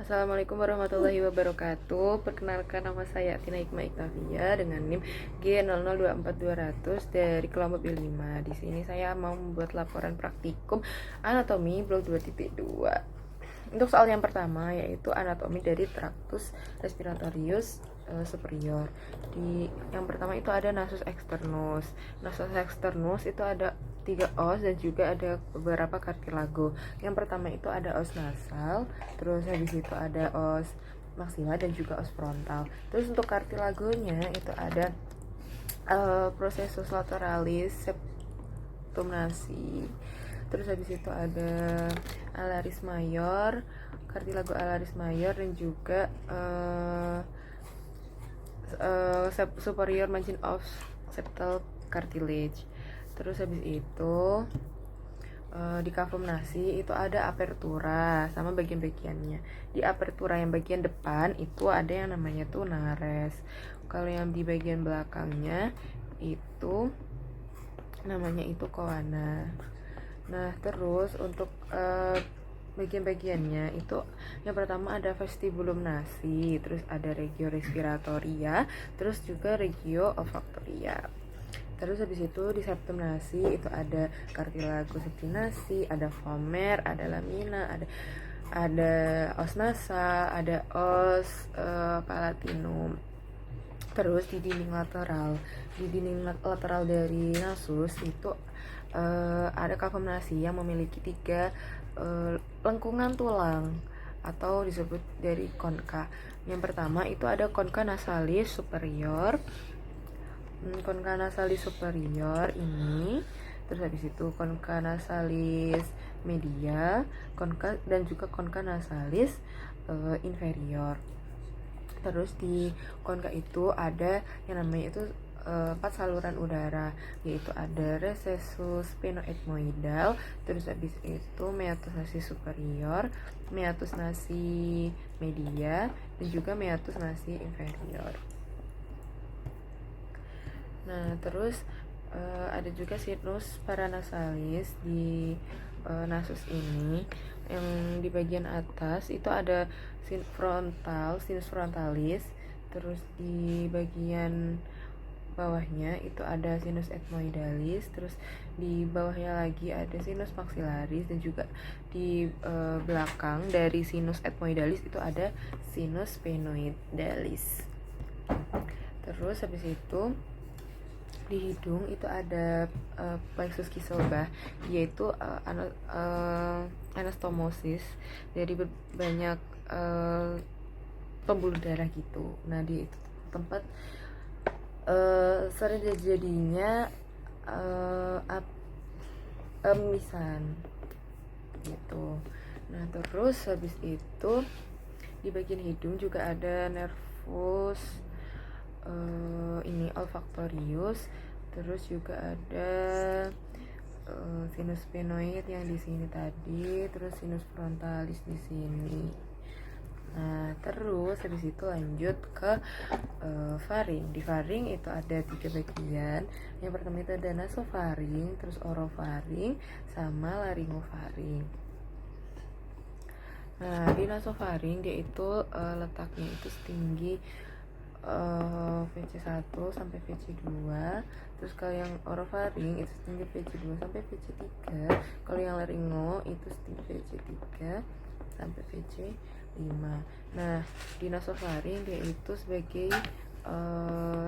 Assalamualaikum warahmatullahi wabarakatuh. Perkenalkan, nama saya Atina Hikmah Iktavia dengan NIM G0024200 dari kelompok B5. Di sini saya mau membuat laporan praktikum anatomi blok 2.2. Untuk soal yang pertama yaitu anatomi dari traktus respiratorius superior. Di yang pertama itu ada nasus externus. Nasus externus itu ada 3 os dan juga ada beberapa kartilago. Yang pertama itu ada os nasal, terus habis itu ada os maksila dan juga os frontal. Terus untuk kartilagonya itu ada processus lateralis septumnasi. Terus habis itu ada alaris mayor, kartilago alaris mayor dan juga superior margin of septal cartilage. Terus habis itu di kavum nasi itu ada apertura sama bagian-bagiannya. Di apertura yang bagian depan itu ada yang namanya tuh nares. Kalau yang di bagian belakangnya itu namanya itu koana. Nah, terus untuk bagian-bagiannya itu yang pertama ada vestibulum nasi, terus ada regio respiratoria, terus juga regio olfaktoria. Terus habis itu di septum nasi itu ada cartilago septinasi, ada vomer, ada lamina, ada os nasa, ada os palatinum. Terus di dinding lateral dari nasus itu ada kavum nasi yang memiliki 3 lengkungan tulang atau disebut dari konka. Yang pertama itu ada konka nasalis superior. Konka nasalis superior ini, terus habis itu konka nasalis media, konka dan juga konka nasalis inferior. Terus di konka itu ada yang namanya itu 4 saluran udara, yaitu ada recessus sphenoethmoidal, terus habis itu meatus nasi superior, meatus nasi media, dan juga meatus nasi inferior. Nah, terus ada juga sinus paranasalis di nasus ini. Yang di bagian atas itu ada sinus frontalis, terus di bagian bawahnya itu ada sinus ethmoidalis, terus di bawahnya lagi ada sinus maxillaris, dan juga di belakang dari sinus ethmoidalis itu ada sinus sphenoidalis. Terus habis itu di hidung itu ada plexus Kieselbach, yaitu anastomosis dari banyak pembuluh darah gitu. Nah, di itu tempat sering terjadinya emisan gitu. Nah, terus habis itu di bagian hidung juga ada nervus ini olfaktorius, terus juga ada sinus sphenoid yang di sini tadi, terus sinus frontalis di sini. Nah, terus habis itu lanjut ke faring. Di faring itu ada 3 bagian. Yang pertama itu ada nasofaring, terus orofaring, sama laryngofaring. Nah, di nasofaring dia itu letaknya itu setinggi VC1 sampai VC2. Terus kalau yang orofaring itu setinggi VC2 sampai VC3. Kalau yang laryngo itu setinggi VC3 sampai VC5. Nah, di nasofaring dia itu sebagai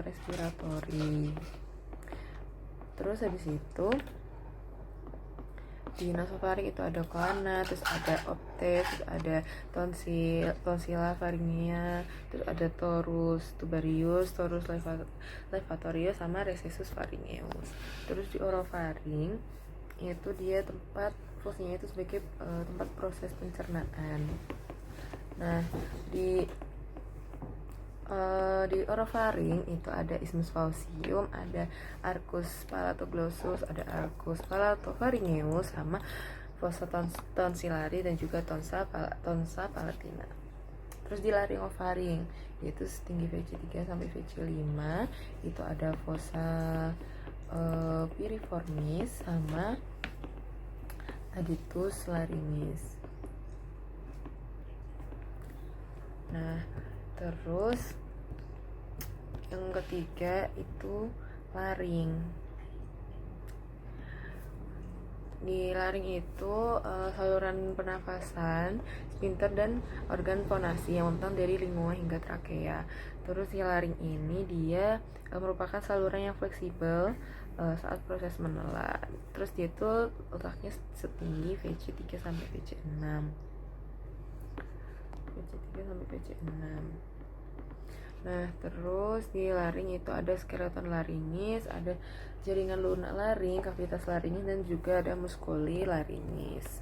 respiratori. Terus habis itu di nasofaring itu ada koana, terus ada optes, terus ada tonsila faringea, terus ada torus tubarius, torus levatorius, sama recessus pharyngeus. Terus di orofaring itu dia tempat fungsinya itu sebagai tempat proses pencernaan. Nah, di orofaring itu ada isthmus faucium, ada arcus palatoglossus, ada arcus palatopharyngeus, sama fossa tonsillari dan juga tonsa palatina. Terus di laryngofaring yaitu setinggi VC3 sampai VC5 itu ada fossa piriformis sama aditus laringes. Nah, terus yang ketiga itu laring. Di laring itu saluran pernafasan, sphincter dan organ fonasi yang membentang dari lingua hingga trakea. Terus si laring ini dia merupakan saluran yang fleksibel saat proses menelan. Terus dia itu letaknya setinggi VC3 sampai VC6. VC3 sampai VC6. Nah, terus di laring itu ada skeleton laringis, ada jaringan lunak laring, kavitas laringis, dan juga ada muskuli laringis.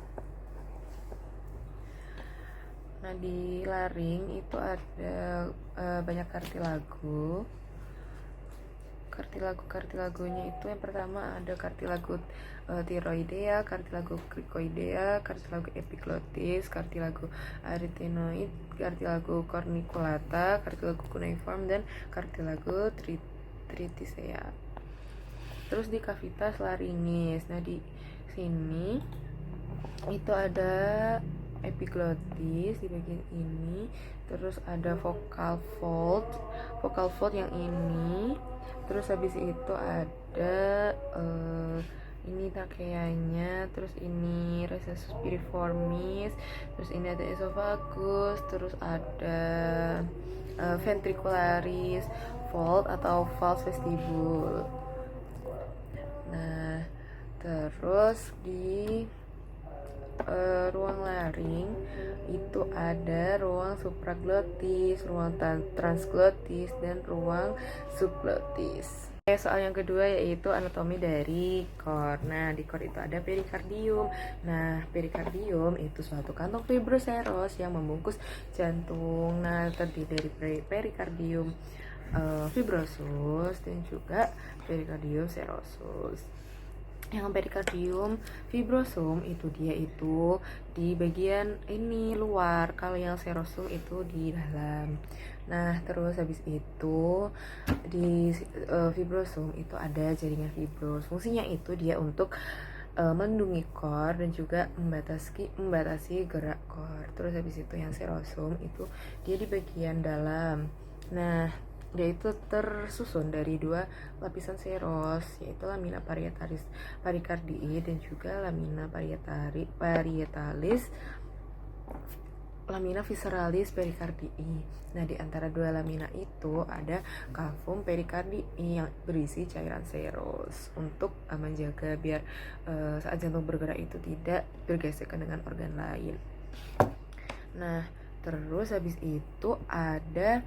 Nah, di laring itu ada banyak kartilago. Kartilagonya itu yang pertama ada kartilago tiroidea, kartilago cricoidea, kartilago epiglottis, kartilago arytenoid, kartilago corniculata, kartilago cuneiform, dan kartilago triticea. Terus di kavitas laringis, nah di sini itu ada epiglottis di bagian ini, terus ada vocal fold yang ini, terus habis itu ada ini trakeanya, terus ini recessus piriformis, terus ini ada esophagus, terus ada ventricularis fold atau false vestibule. Nah, terus di ruang laring itu ada ruang supraglottis, ruang transglottis, dan ruang subglottis. Soal yang kedua yaitu anatomi dari core. Nah, di core itu ada perikardium. Nah, perikardium itu suatu kantong fibroseros yang membungkus jantung. Nah, terdiri dari perikardium fibrosus dan juga perikardium serosus. Yang perikardium fibrosum itu dia itu di bagian ini luar, kalau yang serosum itu di dalam. Nah, terus habis itu di fibrosum itu ada jaringan fibros. Fungsinya itu dia untuk melindungi core dan juga membatasi gerak core. Terus habis itu yang serosum itu dia di bagian dalam. Nah, dia itu tersusun dari dua lapisan seros, yaitu lamina parietalis pericardii dan juga lamina parietalis lamina visceralis pericardii. Nah, di antara dua lamina itu ada cavum pericardii yang berisi cairan seros untuk menjaga biar saat jantung bergerak itu tidak bergesekan dengan organ lain. Nah, terus habis itu ada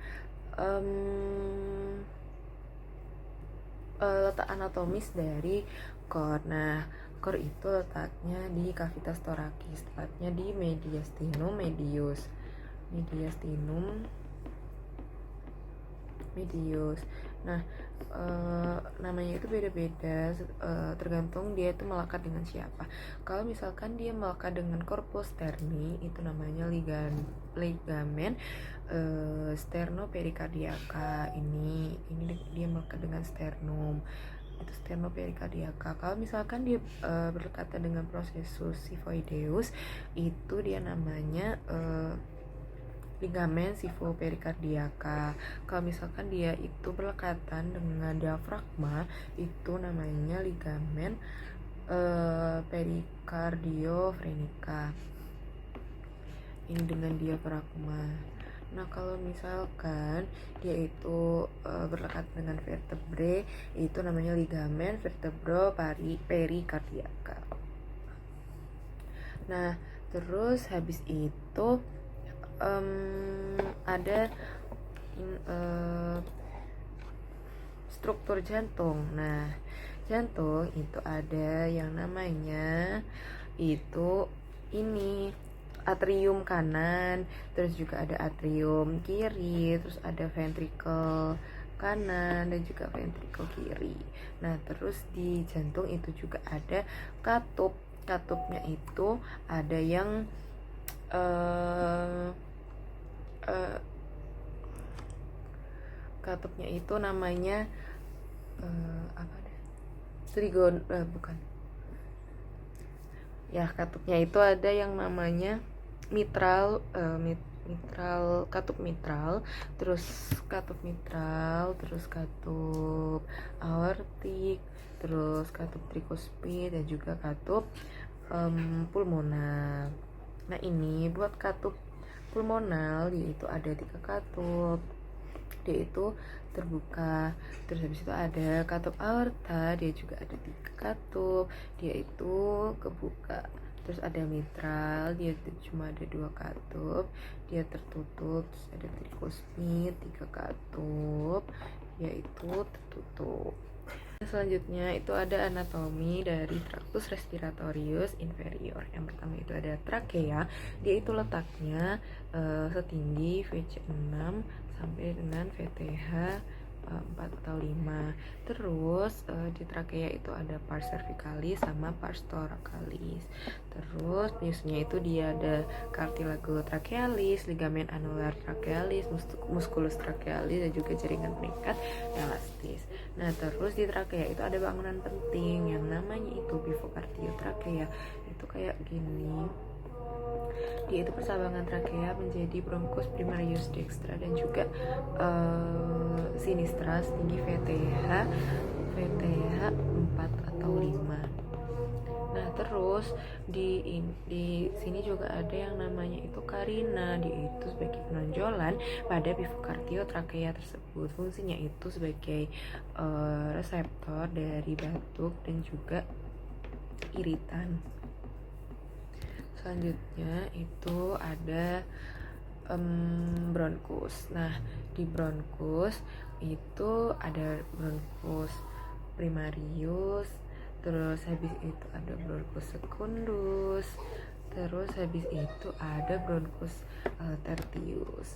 letak anatomis dari core. Nah, core itu letaknya di kavitas torakis, tepatnya di mediastinum medius. Nah, namanya itu beda-beda tergantung dia itu melekat dengan siapa. Kalau misalkan dia melekat dengan corpus sterni, itu namanya ligamen sternoperikardiaka. Ini dia melekat dengan sternum, itu sternoperikardiaka. Kalau misalkan dia berdekatan dengan processus xiphoideus, itu dia namanya ligamen xiphopericardíaca. Kalau misalkan dia itu berdekatan dengan diafragma, itu namanya ligamen pericardiofrenica. Ini dengan diafragma. Nah, kalau misalkan dia itu berdekatan dengan vertebrae, itu namanya ligamen vertebropericardiaca. Nah, terus habis itu ada struktur jantung. Nah, jantung itu ada yang namanya itu ini atrium kanan, terus juga ada atrium kiri, terus ada ventricle kanan dan juga ventricle kiri. Nah, terus di jantung itu juga ada katup. Katupnya itu ada yang katupnya itu namanya apa deh? Bukan. Ya, katupnya itu ada yang namanya mitral katup mitral, terus katup aortik, terus katup trikospid dan juga katup pulmonal. Nah, ini buat katup pulmonal yaitu ada 3 katup, dia itu terbuka. Terus habis itu ada katup aorta, dia juga ada 3 katup, dia itu kebuka. Terus ada mitral, dia cuma ada 2 katup, dia tertutup. Terus ada trikospid 3 katup, yaitu tertutup. Selanjutnya itu ada anatomi dari tractus respiratorius inferior. Yang pertama itu ada trakea, dia itu letaknya setinggi VC6 sampai dengan VTH 4 atau 5. Terus di trakea itu ada pars cervicalis sama pars thoracalis. Terus penyusunnya itu dia ada cartilago trachealis, ligamen anular trachealis, musculus trachealis dan juga jaringan pengikat elastis. Nah, terus di trakea itu ada bangunan penting yang namanya itu bifocardiotrachea. Itu kayak gini. Dia itu persabangan trakea menjadi bronchus primarius dextra dan juga sinistra setinggi VTH 4 atau 5. Nah, terus di sini juga ada yang namanya itu karina, dia itu sebagai penonjolan pada bifocardiotrachea tersebut. Fungsinya itu sebagai reseptor dari batuk dan juga iritan. Selanjutnya itu ada bronkus. Nah, di bronkus itu ada bronkus primarius, terus habis itu ada bronkus secundus, terus habis itu ada bronkus tertius.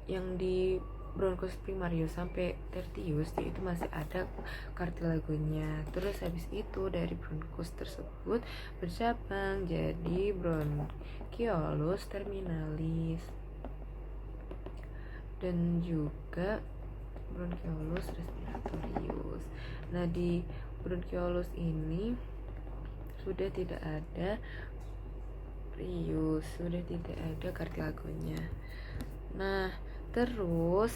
Yang di bronkus primarius sampai tertius itu masih ada kartilagonya. Terus habis itu dari bronkus tersebut bercabang jadi bronchiolus terminalis dan juga bronchiolus respiratorius. Nah, di bronchiolus ini sudah tidak ada rius, sudah tidak ada kartilagonya. Nah, terus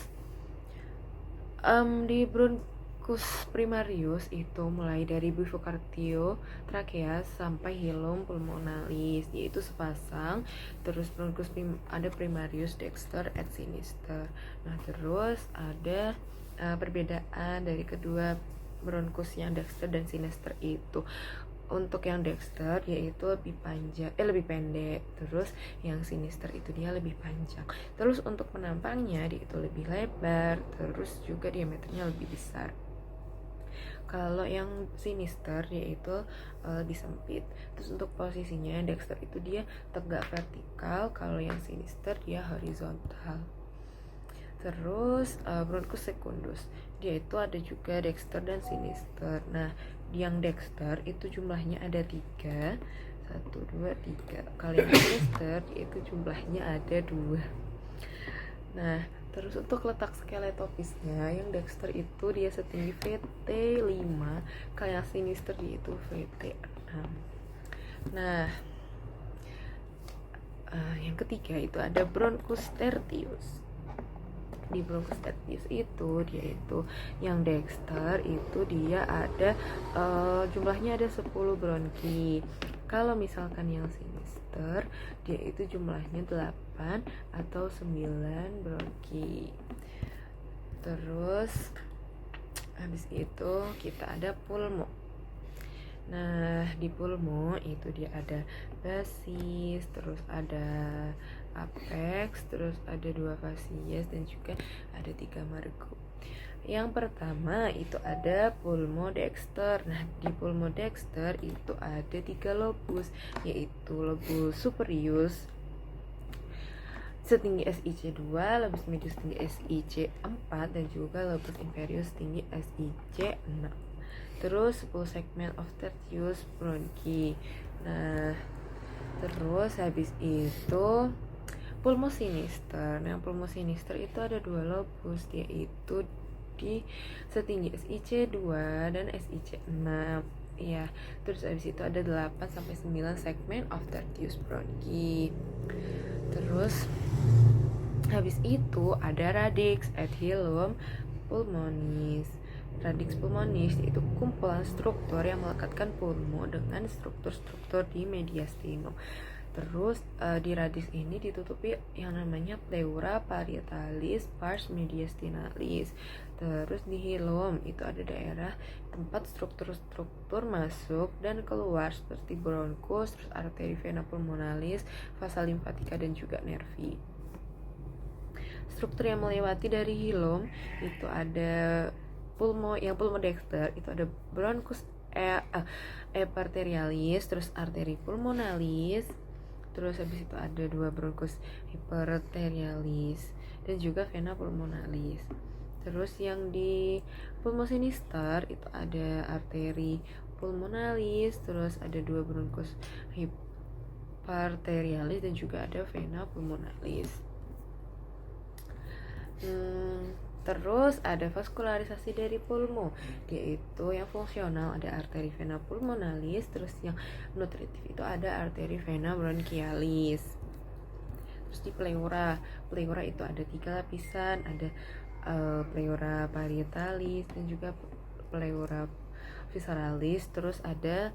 di bronkus primarius itu mulai dari bifocardiotrachea sampai hilum pulmonalis, yaitu sepasang. Terus bronkus ada primarius dexter et sinister. Nah, terus ada perbedaan dari kedua bronkus yang dexter dan sinister itu. Untuk yang dexter yaitu lebih pendek, terus yang sinister itu dia lebih panjang. Terus untuk penampangnya dia itu lebih lebar, terus juga diameternya lebih besar. Kalau yang sinister yaitu lebih sempit. Terus untuk posisinya dexter itu dia tegak vertikal, kalau yang sinister dia horizontal. Terus bronkus secundus, dia itu ada juga dexter dan sinister. Nah, yang dexter itu jumlahnya ada 3, 1, 2, 3. Kalau yang sinister itu jumlahnya ada 2. Nah, terus untuk letak skeletopisnya, yang dexter itu dia setinggi VT5, kalau yang sinister dia itu VT6. Nah, yang ketiga itu ada bronkus tertius. Di bronkus tertius itu dia itu yang dexter itu dia ada jumlahnya ada 10 bronki. Kalau misalkan yang sinister dia itu jumlahnya 8 atau 9 bronki. Terus habis itu kita ada pulmo. Nah, di pulmo itu dia ada basis, terus ada apex, terus ada 2 fasies dan juga ada 3 margo. Yang pertama itu ada pulmodexter. Nah, di pulmodexter itu ada 3 lobus, yaitu lobus superius setinggi SIC2, lobus medius tinggi SIC4 dan juga lobus inferius tinggi SIC6. Terus full segment of tertius bronchi. Nah, terus habis itu pulmo sinister. Nah, pulmo sinister itu ada 2 lobus, yaitu di setinggi SIC2 dan SIC6. Ya, terus habis itu ada 8 sampai 9 segmen of tertius bronchi. Terus Habis itu ada radix et hilum pulmonis. Radix pulmonis yaitu kumpulan struktur yang melekatkan pulmo dengan struktur-struktur di mediastinum. Terus di radix ini ditutupi yang namanya pleura parietalis pars mediastinalis. Terus di hilum itu ada daerah tempat struktur-struktur masuk dan keluar seperti bronkus, terus arteri vena pulmonalis, vasa limfatika dan juga nervi. Struktur yang melewati dari hilum itu ada pulmodexter itu ada bronchus eparterialis, terus arteri pulmonalis, terus habis itu ada dua bronchus hiperterialis dan juga vena pulmonalis. Terus yang di pulmosinister itu ada arteri pulmonalis, terus ada dua bronchus hiperterialis dan juga ada vena pulmonalis. Terus ada vaskularisasi dari pulmo, yaitu yang fungsional ada arteri vena pulmonalis, terus yang nutritif itu ada arteri vena bronchialis. Terus di pleura itu ada 3 lapisan, ada pleura parietalis dan juga pleura visceralis, terus ada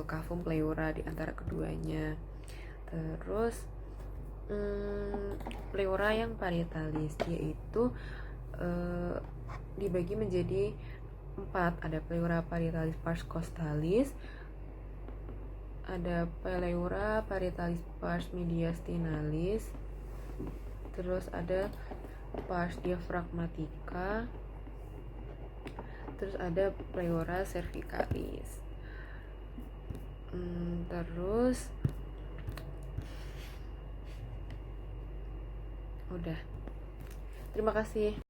cavum pleura di antara keduanya. Terus pleura yang parietalis yaitu dibagi menjadi 4, ada pleura parietalis pars costalis, ada pleura parietalis pars mediastinalis, terus ada pars diaphragmatica, terus ada pleura cervicalis. Terus udah. Terima kasih.